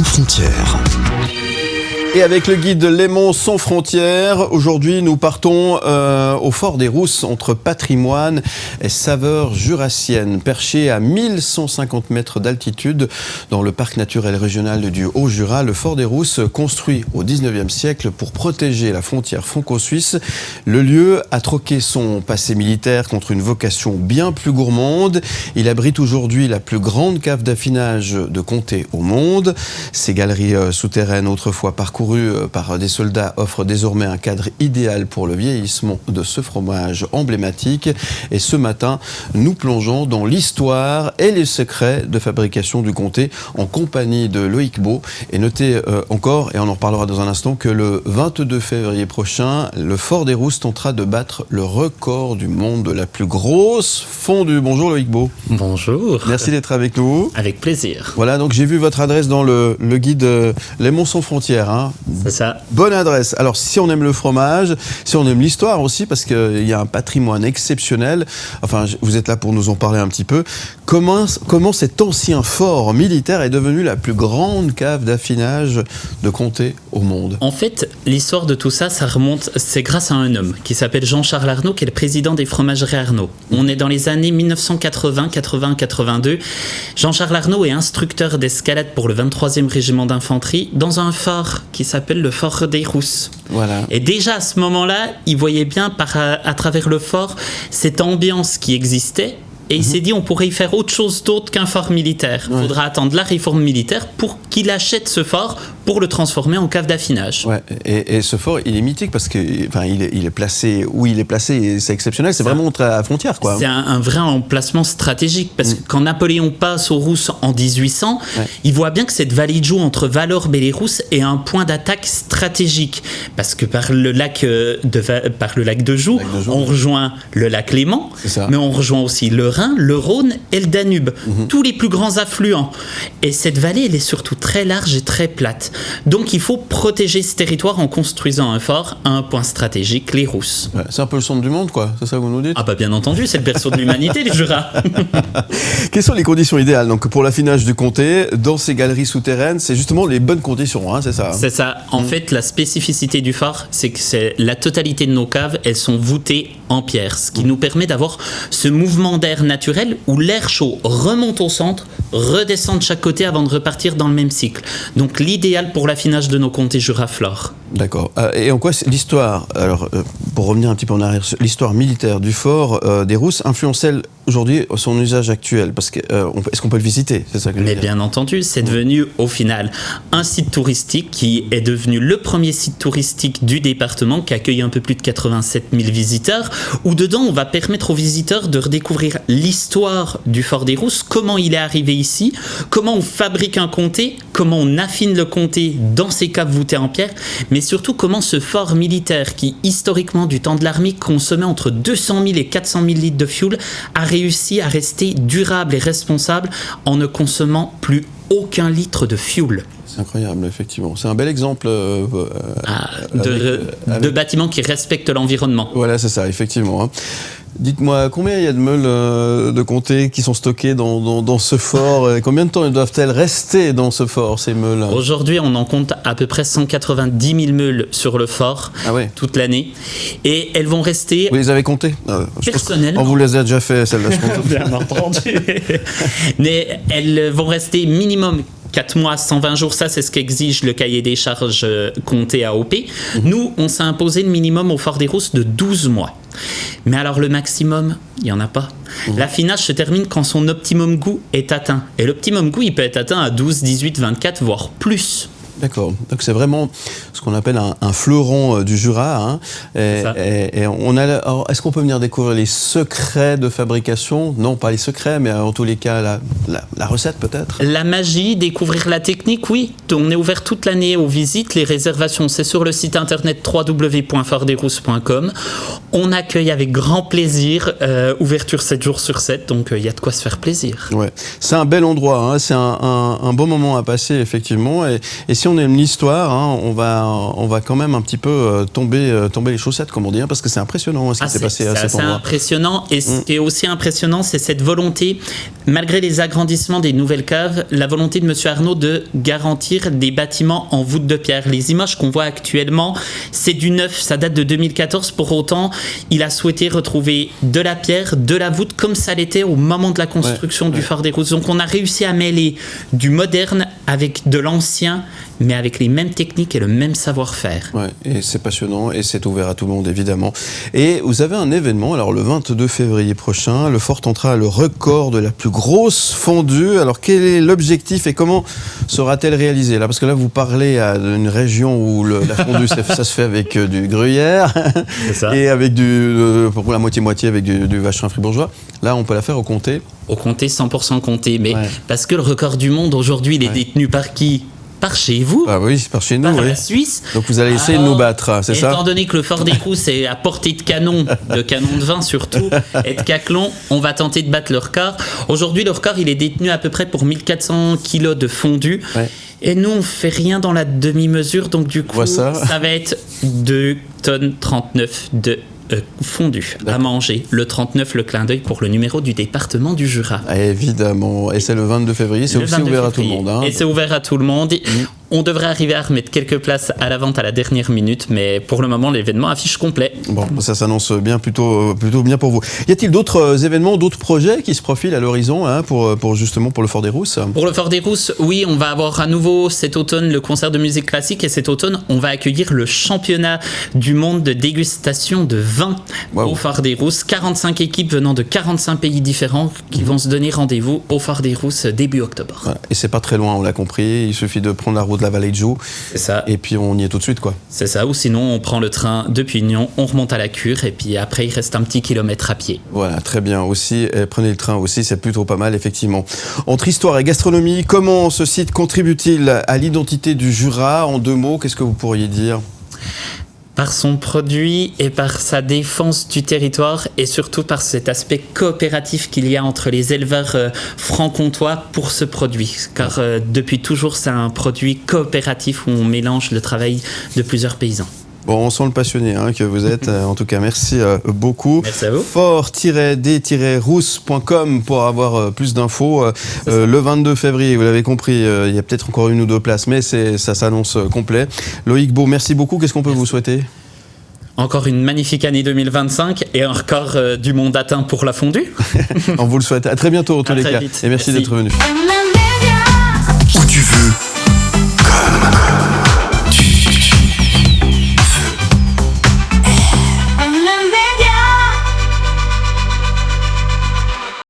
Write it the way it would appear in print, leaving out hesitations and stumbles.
sans frontières. Et avec le guide Léman sans frontières, aujourd'hui nous partons au Fort des Rousses, entre patrimoine et saveurs jurassiennes. Perché à 1150 mètres d'altitude dans le parc naturel régional du Haut-Jura, le Fort des Rousses, construit au 19e siècle pour protéger la frontière franco-suisse, le lieu a troqué son passé militaire contre une vocation bien plus gourmande. Il abrite aujourd'hui la plus grande cave d'affinage de comté au monde. Ces galeries souterraines, autrefois parcourues par des soldats, offrent désormais un cadre idéal pour le vieillissement de ce fromage emblématique. Et ce matin, nous plongeons dans l'histoire et les secrets de fabrication du comté en compagnie de Loïc Beau. Et notez encore, et on en reparlera dans un instant, que le 22 février prochain, le Fort des Rousses tentera de battre le record du monde de la plus grosse fondue. Bonjour Loïc Beau. Bonjour. Merci d'être avec nous. Avec plaisir. Voilà, donc j'ai vu votre adresse dans le guide Léman sans frontières. Hein. C'est ça. Bonne adresse. Alors, si on aime le fromage, si on aime l'histoire aussi, parce qu'il y a un patrimoine exceptionnel, enfin, vous êtes là pour nous en parler un petit peu. Comment cet ancien fort militaire est devenu la plus grande cave d'affinage de comté au monde? En fait, l'histoire de tout ça, c'est grâce à un homme qui s'appelle Jean-Charles Arnaud, qui est le président des fromageries Arnaud. On est dans les années 1980, 82. Jean-Charles Arnaud est instructeur d'escalade pour le 23e régiment d'infanterie dans un fort qui s'appelle le Fort des Rousses. Voilà. Et déjà à ce moment-là, il voyait bien à travers le fort cette ambiance qui existait. Et il s'est dit, on pourrait y faire autre chose d'autre qu'un fort militaire. Il faudra attendre la réforme militaire pour qu'il achète ce fort pour le transformer en cave d'affinage. Ouais. Et ce fort, il est mythique parce qu'il est placé où il est placé, et c'est exceptionnel. C'est vraiment à la frontière, quoi. C'est un vrai emplacement stratégique parce que quand Napoléon passe aux Rousses en 1800, il voit bien que cette vallée de Joux entre Valorbe et les Rousses est un point d'attaque stratégique. Parce que par le lac de Joux, on rejoint le lac Léman, mais on rejoint aussi le Rhin, le Rhône et le Danube, tous les plus grands affluents. Et cette vallée, elle est surtout très large et très plate. Donc il faut protéger ce territoire en construisant un fort à un point stratégique, les Rousses. Ouais, c'est un peu le centre du monde, quoi. C'est ça que vous nous dites? Ah bah bien entendu, c'est le berceau de l'humanité, les Jura. Quelles sont les conditions idéales donc, pour l'affinage du comté dans ces galeries souterraines? C'est justement les bonnes conditions, hein, c'est ça? C'est ça. En fait, la spécificité du fort, c'est que la totalité de nos caves, elles sont voûtées en pierre, ce qui nous permet d'avoir ce mouvement d'air naturel où l'air chaud remonte au centre, redescend de chaque côté avant de repartir dans le même cycle. Donc l'idéal pour l'affinage de nos comtés Jura-Flore. D'accord. Et en quoi l'histoire, alors pour revenir un petit peu en arrière, l'histoire militaire du fort des Rousses influence-t-elle aujourd'hui son usage actuel? Parce que est-ce qu'on peut le visiter? C'est ça que je veux dire. Mais bien entendu, c'est devenu au final un site touristique qui est devenu le premier site touristique du département qui accueille un peu plus de 87 000 visiteurs, où dedans on va permettre aux visiteurs de redécouvrir l'histoire du Fort des Rousses, comment il est arrivé ici, comment on fabrique un comté, comment on affine le comté dans ces caves voûtées en pierre, mais surtout comment ce fort militaire qui historiquement du temps de l'armée consommait entre 200 000 et 400 000 litres de fuel a réussi à rester durable et responsable en ne consommant plus aucun litre de fuel. C'est incroyable, effectivement. C'est un bel exemple de bâtiments qui respectent l'environnement. Voilà, c'est ça, effectivement. Dites-moi, combien il y a de meules de comté qui sont stockées dans ce fort? Combien de temps doivent-elles rester dans ce fort, ces meules? Aujourd'hui, on en compte à peu près 190 000 meules sur le fort, toute l'année. Et elles vont rester... Vous les avez comptées? Personnellement. On vous les a déjà fait, celles-là, je pense. Bien entendu. Mais elles vont rester minimum 4 mois, 120 jours, ça c'est ce qu'exige le cahier des charges comté AOP. Nous, on s'est imposé le minimum au Fort des Rousses de 12 mois. Mais alors le maximum, il n'y en a pas. L'affinage se termine quand son optimum goût est atteint. Et l'optimum goût, il peut être atteint à 12, 18, 24, voire plus. D'accord. Donc c'est vraiment ce qu'on appelle un fleuron du Jura. Hein. Et alors, est-ce qu'on peut venir découvrir les secrets de fabrication? Non, pas les secrets, mais en tous les cas la recette peut-être. La magie, découvrir la technique, oui. On est ouvert toute l'année aux visites. Les réservations, c'est sur le site internet www.fortdesrousses.com. On accueille avec grand plaisir. Ouverture 7 jours sur 7, donc il y a de quoi se faire plaisir. Ouais. C'est un bel endroit. Hein. C'est un bon moment à passer effectivement. Et si on aime l'histoire, hein, on va quand même un petit peu tomber les chaussettes, comme on dit, hein, parce que c'est impressionnant ce qui s'est passé à cet endroit. C'est impressionnant, et ce qui est aussi impressionnant, c'est cette volonté, malgré les agrandissements des nouvelles caves, la volonté de M. Arnaud de garantir des bâtiments en voûte de pierre. Les images qu'on voit actuellement, c'est du neuf, ça date de 2014. Pour autant, il a souhaité retrouver de la pierre, de la voûte, comme ça l'était au moment de la construction du Fort des Rousses. Donc on a réussi à mêler du moderne avec de l'ancien, mais avec les mêmes techniques et le même savoir-faire. Ouais, et c'est passionnant et c'est ouvert à tout le monde, évidemment. Et vous avez un événement, alors le 22 février prochain, le fort tentera le record de la plus grosse fondue. Alors quel est l'objectif et comment sera-t-elle réalisée là? Parce que là, vous parlez d'une région où la fondue, ça se fait avec du gruyère et avec pour la moitié-moitié avec du vacherin fribourgeois. Là, on peut la faire au comté. Au comté, 100% comté. Mais parce que le record du monde, aujourd'hui, il est détenu par qui? Par chez vous. Ah oui, par chez nous, par la Suisse. Donc vous allez essayer de nous battre, c'est ça? Étant donné que le Fort des Rousses est à portée de canon de vin surtout, et de caclon, on va tenter de battre le record. Aujourd'hui, le record, il est détenu à peu près pour 1400 kilos de fondu. Ouais. Et nous, on fait rien dans la demi-mesure, donc du coup, ça va être 2 tonnes 39 de fondu à manger. Le 39, le clin d'œil pour le numéro du département du Jura. Évidemment. Et c'est le 22 février, c'est aussi ouvert à tout le monde. Hein. Et c'est ouvert à tout le monde. On devrait arriver à remettre quelques places à la vente à la dernière minute, mais pour le moment, l'événement affiche complet. Bon, ça s'annonce plutôt bien pour vous. Y a-t-il d'autres événements, d'autres projets qui se profilent à l'horizon justement pour le Fort des Rousses? Pour le Fort des Rousses, oui, on va avoir à nouveau cet automne le concert de musique classique, et cet automne, on va accueillir le championnat du monde de dégustation de vin au Fort des Rousses. 45 équipes venant de 45 pays différents qui vont se donner rendez-vous au Fort des Rousses début octobre. Voilà. Et c'est pas très loin, on l'a compris. Il suffit de prendre la route de la vallée de Joux. C'est ça. Et puis on y est tout de suite, quoi. C'est ça. Ou sinon, on prend le train de Pignon, on remonte à la Cure, et puis après, il reste un petit kilomètre à pied. Voilà, très bien aussi. Et prenez le train aussi, c'est plutôt pas mal, effectivement. Entre histoire et gastronomie, comment ce site contribue-t-il à l'identité du Jura? En 2 mots, qu'est-ce que vous pourriez dire? Par son produit et par sa défense du territoire, et surtout par cet aspect coopératif qu'il y a entre les éleveurs franc-comtois pour ce produit. Car depuis toujours, c'est un produit coopératif où on mélange le travail de plusieurs paysans. Bon, on sent le passionné que vous êtes. En tout cas, merci beaucoup. Merci à vous. fort-d-rousse.com pour avoir plus d'infos. Le 22 février, vous l'avez compris, il y a peut-être encore 1 ou 2 places, mais ça s'annonce complet. Loïc Beau, merci beaucoup. Qu'est-ce qu'on peut vous souhaiter? Encore une magnifique année 2025 et un record du monde atteint pour la fondue. On vous le souhaite. À très bientôt, en tous les cas. Et merci d'être venu. Où tu veux.